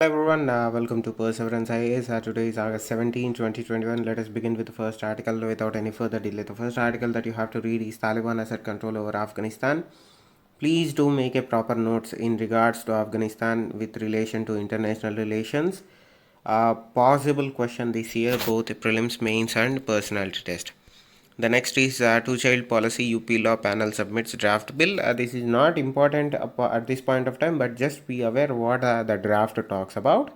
Hello everyone, welcome to Perseverance IAS. Today is August 17, 2021. Let us begin with the first article without any further delay. The first article that you have to read is Taliban assert control over Afghanistan. Please do make a proper notes in regards to Afghanistan with relation to international relations. Possible question this year, both prelims, mains and personality test. The next is two-child policy. UP law panel submits draft bill. This is not important at this point of time, but just be aware what the draft talks about.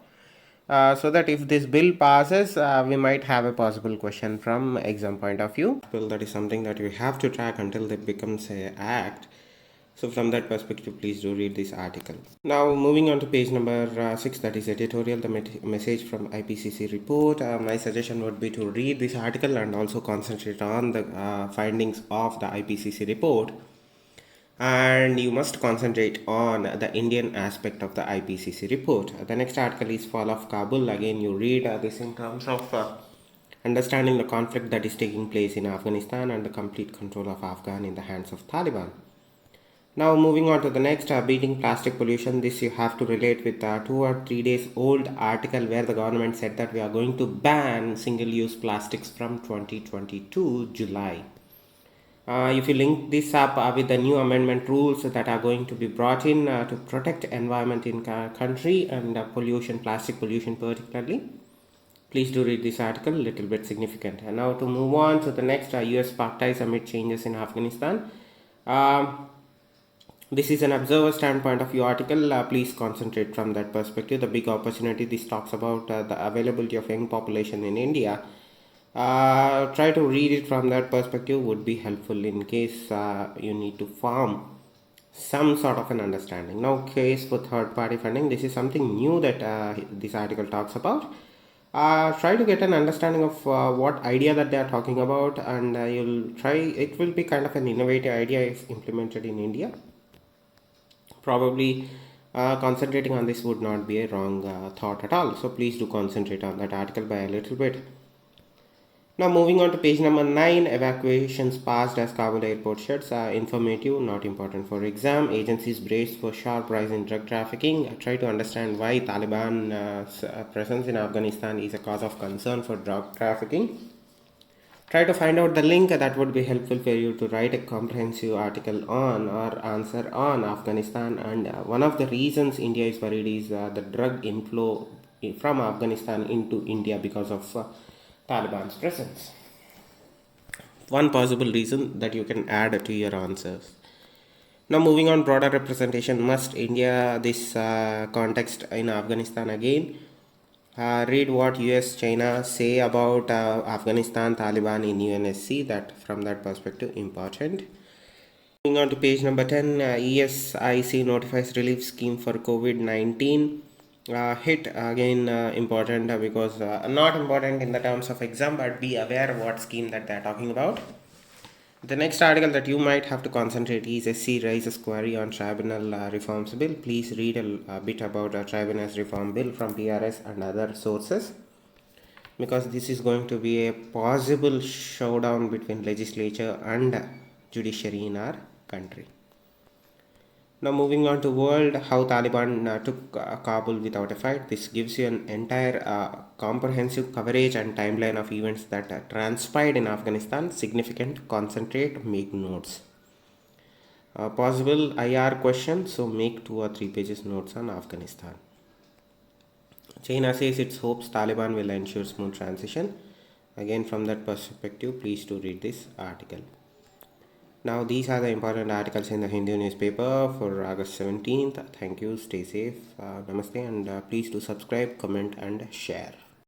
So that if this bill passes, we might have a possible question from exam point of view. Bill, that is something that we have to track until it becomes a act. So from that perspective, please do read this article. Now moving on to page number 6, that is editorial, the message from IPCC report. My suggestion would be to read this article and also concentrate on the findings of the IPCC report. And you must concentrate on the Indian aspect of the IPCC report. The next article is Fall of Kabul. Again, you read this in terms of understanding the conflict that is taking place in Afghanistan and the complete control of Afghan in the hands of Taliban. Now moving on to the next, beating plastic pollution. This you have to relate with 2 or 3 days old article where the government said that we are going to ban single-use plastics from 2022 July. If you link this up with the new amendment rules that are going to be brought in to protect environment in country and plastic pollution particularly, please do read this article, little bit significant. And now to move on to the next, US Pak ties amid changes in Afghanistan. This is an observer standpoint of view article. Please concentrate from that perspective. The big opportunity this talks about the availability of young population in India. Try to read it from that perspective would be helpful in case you need to form some sort of an understanding. Now, case for third party funding. This is something new that this article talks about. Try to get an understanding of what idea that they are talking about, and you'll try. It will be kind of an innovative idea if implemented in India. Probably concentrating on this would not be a wrong thought at all. So please do concentrate on that article by a little bit. Now moving on to page number 9, evacuations passed as Kabul airport shuts. Informative, not important for exam. Agencies braced for sharp rise in drug trafficking. Try to understand why Taliban's presence in Afghanistan is a cause of concern for drug trafficking. Try to find out the link that would be helpful for you to write a comprehensive article on or answer on Afghanistan. And one of the reasons India is worried is the drug inflow from Afghanistan into India because of Taliban's presence. One possible reason that you can add to your answers. Now moving on, broader representation. Must India this context in Afghanistan again? Read what US China say about Afghanistan Taliban in UNSC. That from that perspective important. Moving on to page number 10, ESIC notifies relief scheme for COVID-19. Hit again important because not important in the terms of exam, but be aware what scheme that they are talking about. The next article that you might have to concentrate is SC raises query on tribunal reforms bill. Please read a bit about the tribunals reform bill from PRS and other sources, because this is going to be a possible showdown between legislature and judiciary in our country. Now moving on to world, how Taliban took Kabul without a fight. This gives you an entire comprehensive coverage and timeline of events that transpired in Afghanistan. Significant, concentrate, make notes. Possible IR question, so make 2 or 3 pages notes on Afghanistan. China says it hopes Taliban will ensure smooth transition. Again, from that perspective, please do read this article. Now, these are the important articles in the Hindu newspaper for August 17th. Thank you. Stay safe. Namaste. And please do subscribe, comment, and share.